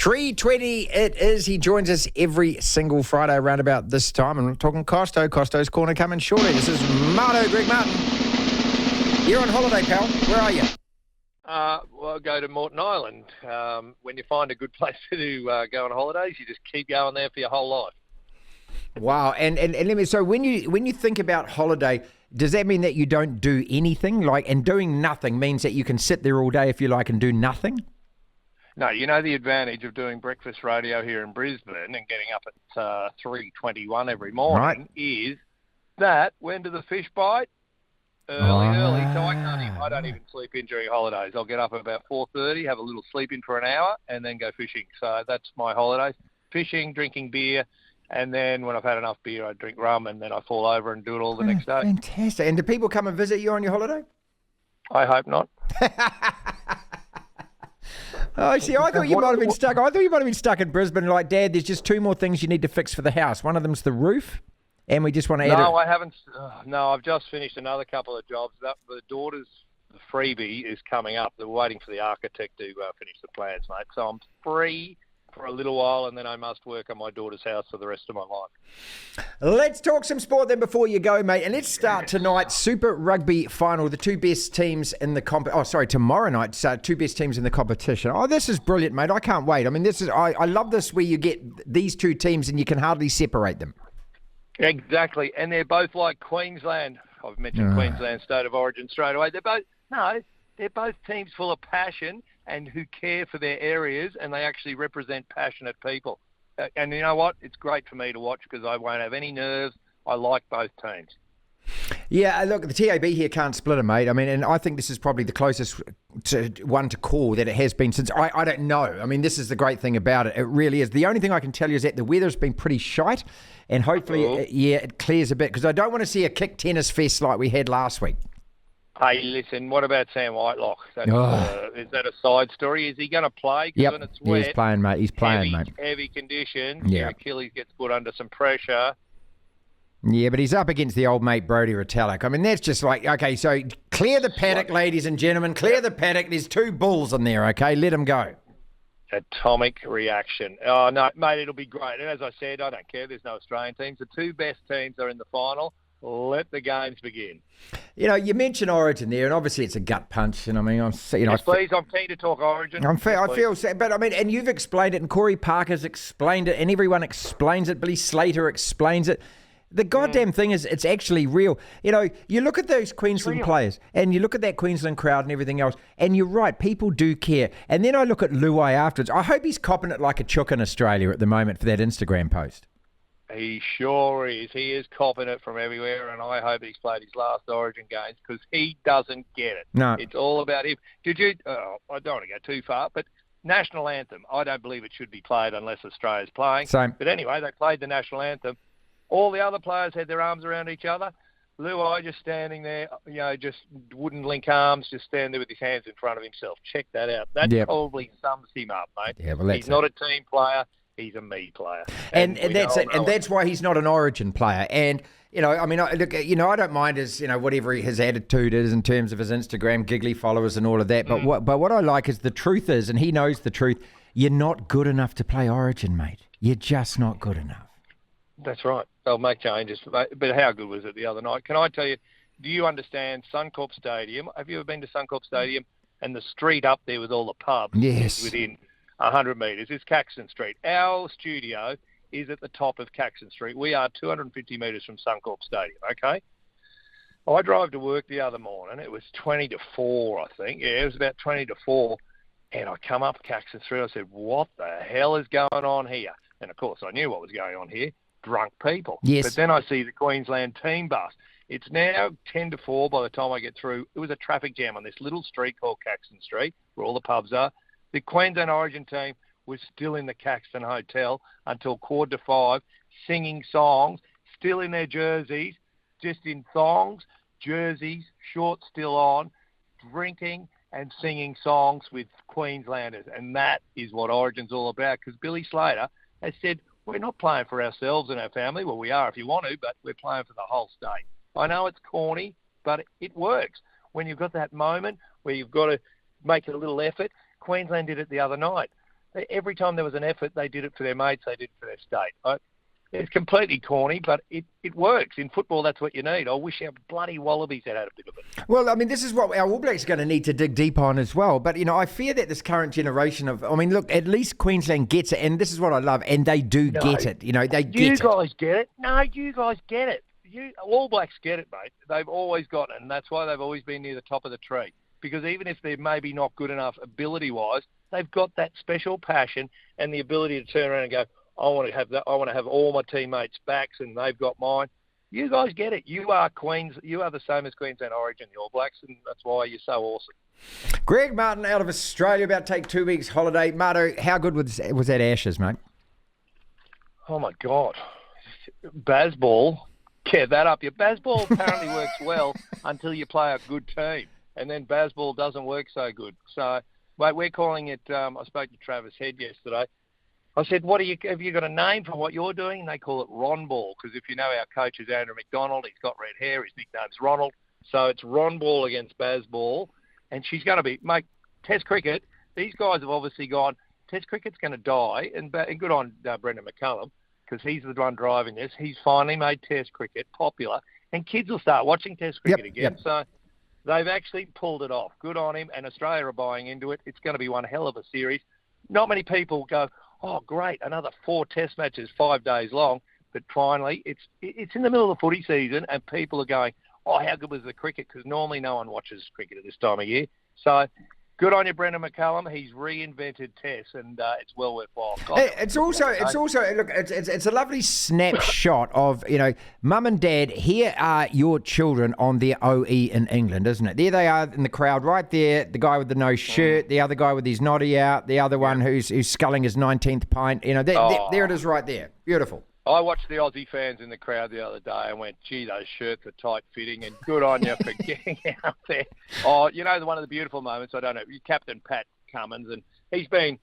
3:20 it is. He joins us every single Friday around about this time. And we're talking Costo. Costo's Corner coming shortly. This is Marto, Greg Martin. You're on holiday, pal. Where are you? Well, I go to Moreton Island. When you find a good place to go on holidays, you just keep going there for your whole life. Wow. And let me. So when you think about holiday, does that mean that you don't do anything? And doing nothing means that you can sit there all day if you like and do nothing? No, you know the advantage of doing breakfast radio here in Brisbane and getting up at 3:21 every morning is that when do the fish bite? Early. So I don't even sleep in during holidays. I'll get up at about 4:30, have a little sleep in for an hour, and then go fishing. So that's my holidays: fishing, drinking beer, and then when I've had enough beer, I drink rum, and then I fall over and do it all the next day. Fantastic. And do people come and visit you on your holiday? I hope not. Oh, see, I thought you might have been stuck. I thought you might have been stuck in Brisbane. Like, Dad, there's just two more things you need to fix for the house. One of them's the roof, and we just want to add. No, I haven't. No, I've just finished another couple of jobs. The daughter's freebie is coming up. They're waiting for the architect to finish the plans, mate. So I'm free for a little while, and then I must work on my daughter's house for the rest of my life. Let's talk some sport then before you go, mate. And let's start tonight's Super Rugby final. The two best teams in the tomorrow night's two best teams in the competition. Oh, this is brilliant, mate. I can't wait. I mean, I love this where you get these two teams and you can hardly separate them. Exactly, and they're both like Queensland. I've mentioned Queensland State of Origin straight away. They're both teams full of passion and who care for their areas, and they actually represent passionate people. And you know what? It's great for me to watch because I won't have any nerves. I like both teams. Yeah, look, the TAB here can't split them, mate. I mean, and I think this is probably the closest one to call that it has been since, I don't know. I mean, this is the great thing about it. It really is. The only thing I can tell you is that the weather's been pretty shite, and hopefully, it clears a bit, because I don't want to see a kick tennis fest like we had last week. Hey, listen, what about Sam Whitelock? Is that a side story? Is he going to play? Yep, when it's wet, he's playing, mate. He's playing, mate. Heavy conditions. Your Achilles gets put under some pressure. Yeah, but he's up against the old mate Brodie Retallick. I mean, that's just like, okay, so clear the paddock, ladies and gentlemen. Clear the paddock. There's two bulls in there, okay? Let them go. Atomic reaction. Oh, no, mate, it'll be great. And as I said, I don't care. There's no Australian teams. The two best teams are in the final. Let the games begin. You know, you mentioned Origin there, and obviously it's a gut punch. And I mean, please, I'm keen to talk Origin. I feel sad, but I mean, and you've explained it, and Corey Parker's explained it, and everyone explains it. Billy Slater explains it. The goddamn thing is, it's actually real. You know, you look at those Queensland players, and you look at that Queensland crowd and everything else, and you're right, people do care. And then I look at Luai afterwards. I hope he's copping it like a chook in Australia at the moment for that Instagram post. He sure is. He is copping it from everywhere, and I hope he's played his last Origin games because he doesn't get it. No. It's all about him. I don't want to go too far, but national anthem, I don't believe it should be played unless Australia's playing. Same. But anyway, they played the national anthem. All the other players had their arms around each other. Luai just standing there, just wouldn't link arms, just stand there with his hands in front of himself. Check that out. That probably sums him up, mate. Yeah, well, he's not a team player. He's a me player. And that's it. And that's why he's not an Origin player. And, I mean, I don't mind his, whatever his attitude is in terms of his Instagram, giggly followers and all of that. But what I like is the truth is, and he knows the truth, you're not good enough to play Origin, mate. You're just not good enough. That's right. They'll make changes. But how good was it the other night? Can I tell you, do you understand Suncorp Stadium? Have you ever been to Suncorp Stadium? And the street up there with all the pubs is within 100 metres. It's Caxton Street. Our studio is at the top of Caxton Street. We are 250 metres from Suncorp Stadium, okay? I drove to work the other morning. It was 20 to 4, I think. Yeah, it was about 20 to 4. And I come up Caxton Street. I said, what the hell is going on here? And, of course, I knew what was going on here. Drunk people. Yes. But then I see the Queensland team bus. It's now 10 to 4 by the time I get through. It was a traffic jam on this little street called Caxton Street where all the pubs are. The Queensland Origin team was still in the Caxton Hotel until 4:45, singing songs, still in their jerseys, just in thongs, jerseys, shorts still on, drinking and singing songs with Queenslanders. And that is what Origin's all about, because Billy Slater has said, we're not playing for ourselves and our family. Well, we are if you want to, but we're playing for the whole state. I know it's corny, but it works. When you've got that moment where you've got to make a little effort, Queensland did it the other night. Every time there was an effort, they did it for their mates, they did it for their state. It's completely corny, but it works. In football, that's what you need. I wish our bloody Wallabies had a bit of it. Well, I mean, this is what our All Blacks are going to need to dig deep on as well. But, I fear that this current generation look, at least Queensland gets it, and this is what I love, and they do get it. They get it. You guys get it? No, you guys get it. All Blacks get it, mate. They've always got it, and that's why they've always been near the top of the tree. Because even if they're maybe not good enough ability-wise, they've got that special passion and the ability to turn around and go, I want to have that. I want to have all my teammates' backs, and they've got mine. You guys get it. You are the same as Queensland Origin, the All Blacks, and that's why you're so awesome. Greg Martin out of Australia, about to take 2 weeks holiday. Marto, how good was that Ashes, mate? Oh my God, Bazball, get that up. Your Bazball apparently works well until you play a good team, and then Bazball doesn't work so good. So, mate, we're calling it. I spoke to Travis Head yesterday. I said, have you got a name for what you're doing? And they call it Ron Ball, because if you know our coach is Andrew McDonald, he's got red hair, his nickname's Ronald. So it's Ron Ball against Baz Ball. And she's going to be, mate, Test cricket, these guys have obviously gone, Test cricket's going to die. And good on Brendan McCullum, because he's the one driving this. He's finally made Test cricket popular, and kids will start watching Test cricket again. Yep. So they've actually pulled it off. Good on him, and Australia are buying into it. It's going to be one hell of a series. Not many people go, oh, great, another 4 Test matches, 5 days long. But finally, it's in the middle of the footy season, and people are going, oh, how good was the cricket? Because normally no one watches cricket at this time of year. So good on you, Brendan McCullum. He's reinvented Test, and it's well worthwhile. It's also look, it's a lovely snapshot of Mum and Dad. Here are your children on their OE in England, isn't it? There they are in the crowd, right there. The guy with the no shirt, the other guy with his noddy out, the other one who's sculling his 19th pint. There it is, right there. Beautiful. I watched the Aussie fans in the crowd the other day and went, gee, those shirts are tight-fitting, and good on you for getting out there. Oh, one of the beautiful moments, I don't know, Captain Pat Cummins, and he's been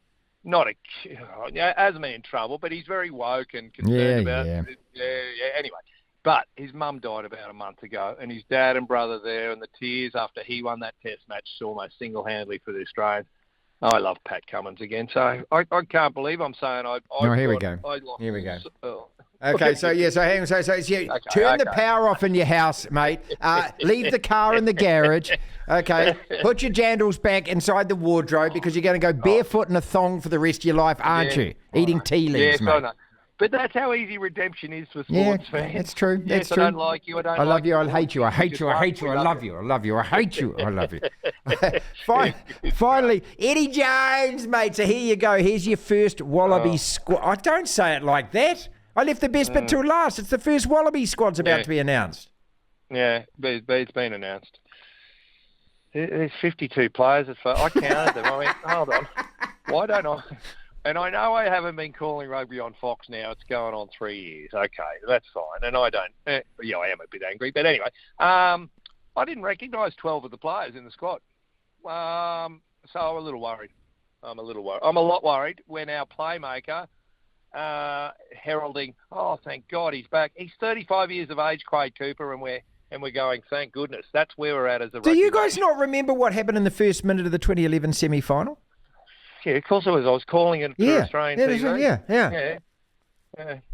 hasn't been in trouble, but he's very woke and concerned about it. Yeah, anyway. But his mum died about a month ago, and his dad and brother there, and the tears after he won that Test match almost single-handedly for the Australians. I love Pat Cummins again, so I can't believe I'm saying Here we go. Okay, so hang on. So it's you. Okay, turn the power off in your house, mate. Leave the car in the garage. Okay, put your jandals back inside the wardrobe because you're going to go barefoot in a thong for the rest of your life, aren't you? Eating tea leaves, mate. I know. But that's how easy redemption is for sports fans. That's true. That's true. I don't like you. I love you. I hate you. I hate you. I hate you. I love you. I love you. I hate you. I love you. Finally, Eddie Jones, mate. So here you go. Here's your first Wallaby squad. I don't say it like that. I left the best bit till last. It's the first Wallaby squad's about to be announced. Yeah, but it's been announced. There's 52 players. I counted them. I mean, hold on. Why don't I? And I know I haven't been calling rugby on Fox now. It's going on 3 years. Okay, that's fine. And I don't. I am a bit angry. But anyway, I didn't recognise 12 of the players in the squad. So I'm a little worried. I'm a lot worried when our playmaker, heralding, oh, thank God he's back. He's 35 years of age, Craig Cooper, and we're going, thank goodness. That's where we're at as a rugby. Do you guys not remember what happened in the first minute of the 2011 semi-final? Yeah, of course I was. I was calling it for Australian TV. Yeah.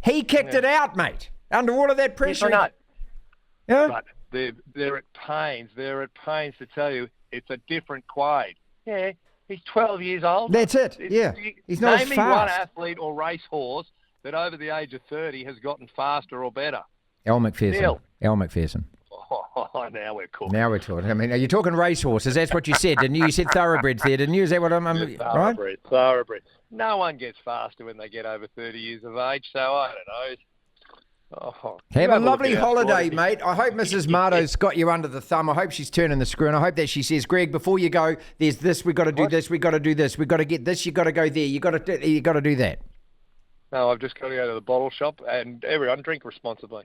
He kicked it out, mate, under all of that pressure. Yes, I know. Yeah. But they're at pains. They're at pains to tell you it's a different Quade. Yeah, he's 12 years old. That's it. He's not as fast. Name me one athlete or racehorse that over the age of 30 has gotten faster or better. Al McPherson. Oh, now we're cooking. Now we're talking. I mean, are you talking racehorses? That's what you said, didn't you? You said thoroughbreds there, didn't you? Is that what I'm right? Thoroughbred. No one gets faster when they get over 30 years of age, so I don't know. Have a lovely holiday, mate. I hope Mrs. Marto's got you under the thumb. I hope she's turning the screw, and I hope that she says, Greg, before you go, there's this, we've got to do this, we've got to do this, we've got to get this, you've got to go there, you've got to do that. No, I've just got to go to the bottle shop, and everyone drink responsibly.